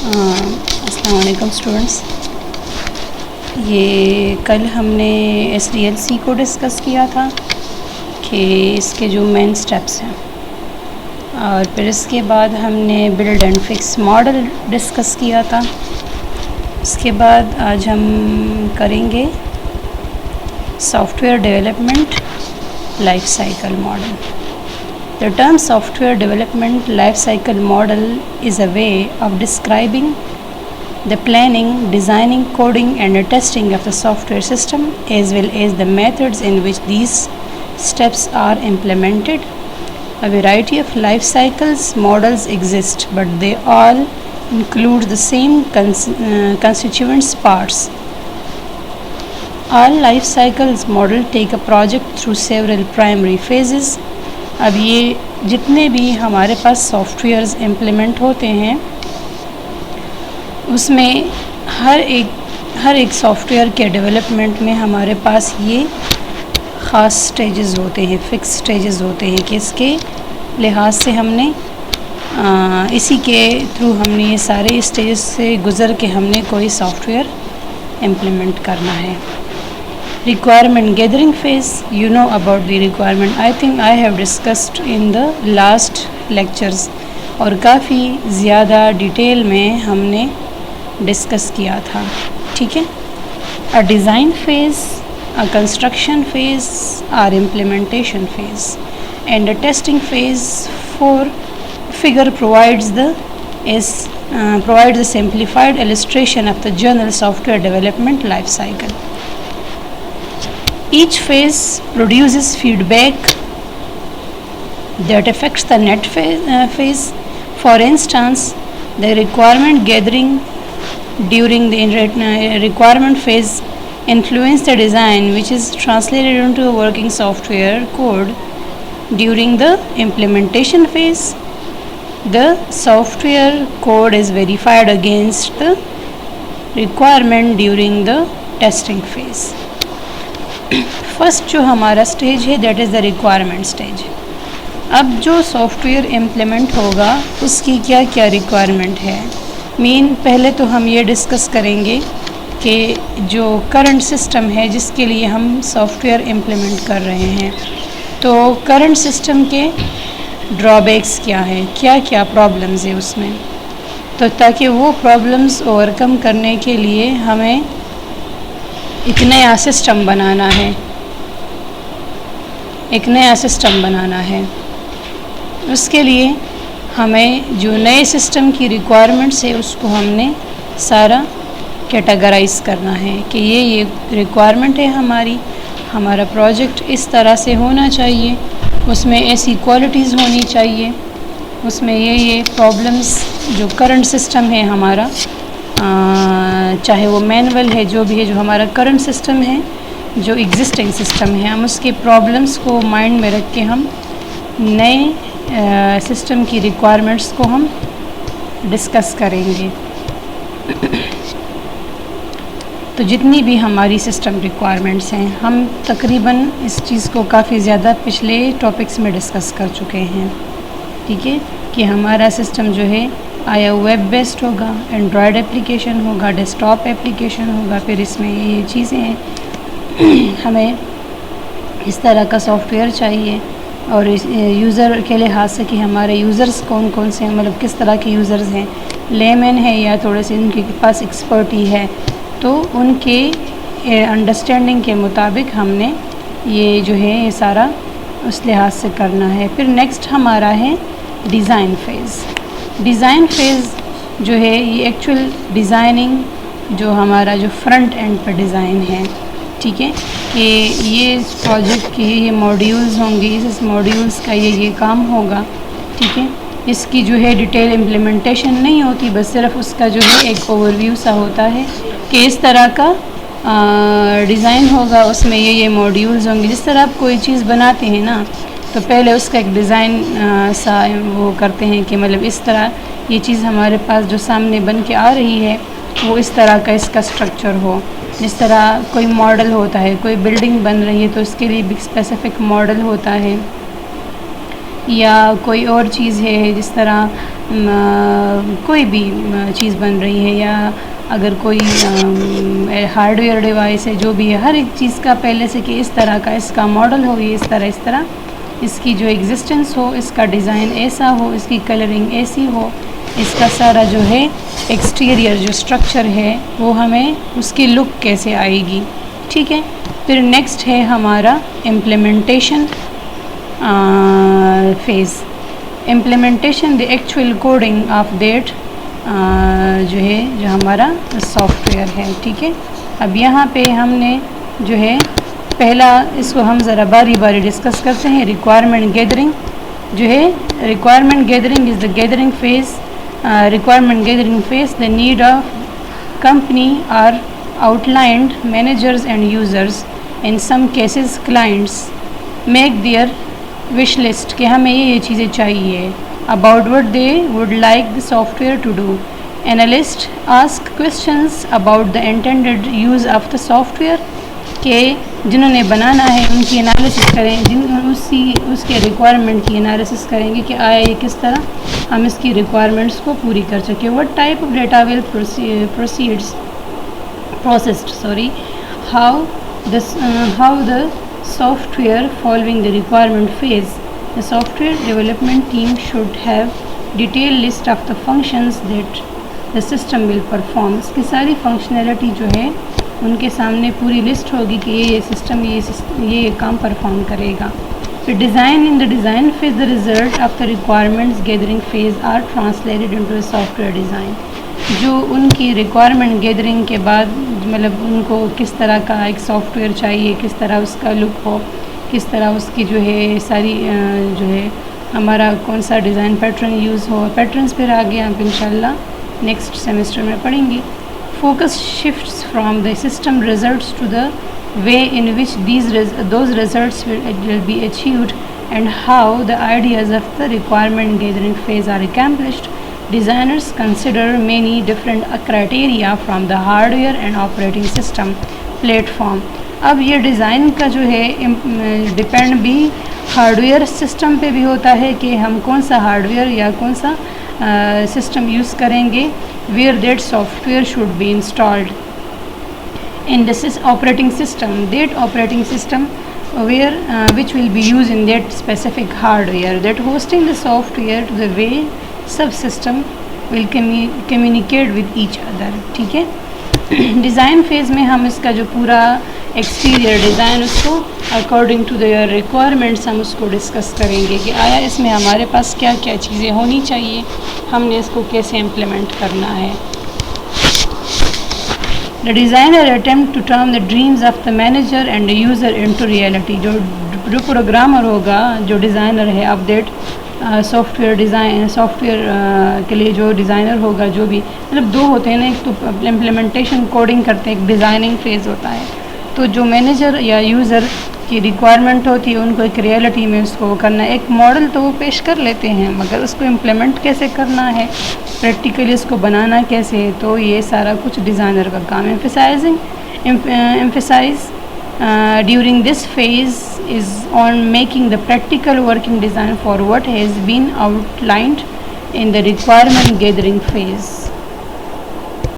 السلام علیکم اسٹوڈنٹس. یہ کل ہم نے SDLC کو ڈسکس کیا تھا کہ اس کے جو مین سٹیپس ہیں، اور پھر اس کے بعد ہم نے build and fix model discuss کیا تھا. اس کے بعد آج ہم کریں گے software development life cycle model. The term software development life cycle model is a way of describing the planning, designing, coding and the testing of the software system, as well as the methods in which these steps are implemented. A variety of life cycles models exist, but they all include the same constituent parts. All life cycles model take a project through several primary phases. اب یہ جتنے بھی ہمارے پاس soft wears implement ہوتے ہیں اس میں ہر ایک soft where کے ڈیولپمنٹ میں ہمارے پاس یہ خاص سٹیجز ہوتے ہیں، فکس سٹیجز ہوتے ہیں کہ اس کے لحاظ سے ہم نے اسی کے تھرو ہم نے یہ سارے اسٹیجز سے گزر کے ہم نے کوئی سافٹ ویئر امپلیمنٹ کرنا ہے. Requirement gathering phase, you know about the requirement. I think I have discussed in the last lectures اور کافی زیادہ ڈیٹیل میں ہم نے ڈسکس کیا تھا. ٹھیک ہے. A design phase, a construction phase or implementation phase and a testing phase for figure provides the simplified illustration of the general software development life cycle. Each phase produces feedback that affects the next phase. For instance, the requirement gathering during the requirement phase influences the design, which is translated into a working software code. During the implementation phase, the software code is verified against the requirement during the testing phase. First جو ہمارا stage ہے that is the requirement stage. اب جو soft where implement ہوگا اس کی کیا کیا requirement ہے. پہلے تو ہم یہ ڈسکس کریں گے کہ جو کرنٹ سسٹم ہے جس کے لیے ہم سافٹ ویئر امپلیمنٹ کر رہے ہیں، تو کرنٹ سسٹم کے ڈرا بیکس کیا ہیں، کیا کیا پرابلمز ہیں اس میں. تو تاکہ وہ پرابلمز اوور کم کرنے کے لیے ہمیں ایک نیا سسٹم بنانا ہے. اس کے لیے ہمیں جو نئے سسٹم کی ریکوائرمنٹس ہے اس کو ہم نے سارا کیٹاگرائز کرنا ہے کہ یہ ریکوائرمنٹ ہے ہمارا پروجیکٹ اس طرح سے ہونا چاہیے، اس میں ایسی کوالٹیز ہونی چاہیے، اس میں یہ پرابلمس جو کرنٹ سسٹم ہے ہمارا، چاہے وہ مینول ہے جو بھی ہے، جو ہمارا کرنٹ سسٹم ہے، جو ایگزسٹنگ سسٹم ہے، ہم اس کے پرابلمس کو مائنڈ میں رکھ کے ہم نئے سسٹم کی ریکوائرمنٹس کو ہم ڈسکس کریں گے. تو جتنی بھی ہماری سسٹم ریکوائرمنٹس ہیں ہم تقریباً اس چیز کو کافی زیادہ پچھلے ٹاپکس میں ڈسکس کر چکے ہیں. ٹھیک ہے کہ ہمارا سسٹم جو ہے آیا ویب بیسڈ ہوگا، اینڈرائڈ اپلیکیشن ہوگا، ڈیسک ٹاپ اپلیکیشن ہوگا، پھر اس میں یہ چیزیں ہیں. ہمیں اس طرح کا سافٹ ویئر چاہیے اور یوزر کے لحاظ سے کہ ہمارے یوزرز کون سے ہیں، مطلب کس طرح کے یوزرز ہیں، لیمن ہے یا تھوڑے سے ان کے پاس ایکسپرٹی ہے، تو ان کے انڈرسٹینڈنگ کے مطابق ہم نے یہ جو ہے یہ سارا اس لحاظ سے کرنا ہے. پھر نیکسٹ ہمارا ہے ڈیزائن فیز. ڈیزائن فیز جو ہے یہ ایکچوئل ڈیزائننگ جو ہمارا جو فرنٹ اینڈ پہ ڈیزائن ہے. ٹھیک ہے کہ یہ پروجیکٹ کے یہ ماڈیولز ہوں گے، اس ماڈیولز کا یہ کام ہوگا. ٹھیک ہے، اس کی جو ہے ڈیٹیل امپلیمنٹیشن نہیں ہوتی، بس صرف اس کا جو ہے ایک اوور ویو سا ہوتا ہے کہ اس طرح کا ڈیزائن ہوگا، اس میں یہ ماڈیولز ہوں گے. جس طرح آپ کوئی چیز بناتے ہیں نا تو پہلے اس کا ایک ڈیزائن سا وہ کرتے ہیں کہ مطلب اس طرح یہ چیز ہمارے پاس جو سامنے بن کے آ رہی ہے وہ اس طرح کا اس کا اسٹرکچر ہو. جس طرح کوئی ماڈل ہوتا ہے، کوئی بلڈنگ بن رہی ہے تو اس کے لیے بھی اسپیسیفک ماڈل ہوتا ہے. یا کوئی اور چیز ہے، جس طرح کوئی بھی چیز بن رہی ہے، یا اگر کوئی ہارڈ ویئر ڈیوائس ہے، جو بھی ہے، ہر ایک چیز کا پہلے سے کہ اس طرح کا اس کا ماڈل ہو، یہ اس طرح اس کی جو ایگزسٹنس ہو، اس کا ڈیزائن ایسا ہو، اس کی کلرنگ ایسی ہو، اس کا سارا جو ہے ایکسٹیریئر جو اسٹرکچر ہے وہ ہمیں اس کی لک کیسے آئے گی. ٹھیک ہے. پھر نیکسٹ ہے ہمارا implementation phase. Implementation the actual coding of that جو ہے جو ہمارا سافٹ ویئر ہے. ٹھیک ہے. اب یہاں پہ ہم نے جو ہے پہلا اس کو ہم ذرا باری باری ڈسکس کرتے ہیں. ریکوائرمنٹ گیدرنگ جو ہے، requirement gathering is the gathering phase. Requirement gathering phase the need of company are outlined managers and users. In some cases clients make their wish list کہ ہمیں یہ چیزیں چاہیے about what they would like the software to do. Analysts ask questions about the intended use of the software کہ جنہوں نے بنانا ہے ان کی انالیسس کریں، اس کے ریکوائرمنٹ کی انالیسس کریں گے کہ آیا یہ کس طرح ہم اس کی ریکوائرمنٹس کو پوری کر سکیں. what type of data will processed how the software following the requirement phase. The software development team should have detailed list of the functions that the system will perform. اس کی ساری فنکشنلٹی جو ہے ان کے سامنے پوری لسٹ ہوگی کہ یہ سسٹم یہ کام پرفارم کرے گا. پھر design. In the design phase the result of the requirements gathering phase are translated into a software ویئر ڈیزائن. جو ان کی ریکوائرمنٹ گیدرنگ کے بعد مطلب ان کو کس طرح کا ایک سافٹ ویئر چاہیے، کس طرح اس کا لک ہو، کس طرح اس کی جو ہے ساری جو ہے ہمارا کون سا ڈیزائن پیٹرن یوز ہو. پیٹرنس پھر آگے آپ انشاءاللہ نیکسٹ سیمسٹر میں پڑھیں گے. Focus shifts from the system results to the way in which those results will be achieved and how the ideas of the requirement gathering phase are accomplished. Designers consider many different criteria from the hardware and operating system platform. اب یہ design کا جو ہے depend بھی hard where system پہ بھی ہوتا ہے کہ ہم کون سا ہارڈ ویئر یا کون سا سسٹم یوز کریں گے. where that software should be installed in the operating system, that operating system which will be used in that specific hardware, that hosting the software to the way subsystem will communicate with each other. ٹھیک ہے. Design phase میں ہم اس کا جو پورا exterior design اس کو according to their requirements ہم اس کو ڈسکس کریں گے کہ آیا اس میں ہمارے پاس کیا کیا چیزیں ہونی چاہیے، ہم نے اس کو کیسے امپلیمنٹ کرنا ہے. The designer attempt to turn the dreams of the manager and the user into reality. جو پروگرامر ہوگا، جو ڈیزائنر ہے اپڈیٹ سافٹ ویئر کے لیے جو ڈیزائنر ہوگا، جو بھی مطلب دو ہوتے ہیں نا، ایک تو امپلیمنٹیشن کوڈنگ کرتے ہیں، ایک ڈیزائننگ فیز ہوتا ہے. تو جو مینیجر یا یوزر کی ریکوائرمنٹ ہوتی ہے ان کو ایک ریئلٹی میں اس کو کرنا ہے. ایک ماڈل تو وہ پیش کر لیتے ہیں مگر اس کو امپلیمنٹ کیسے کرنا ہے، پریکٹیکلی اس کو بنانا کیسے ہے، تو یہ سارا کچھ ڈیزائنر کا کام ہے. emphasize during this phase is on making the practical working design for what has been outlined in the requirement gathering phase.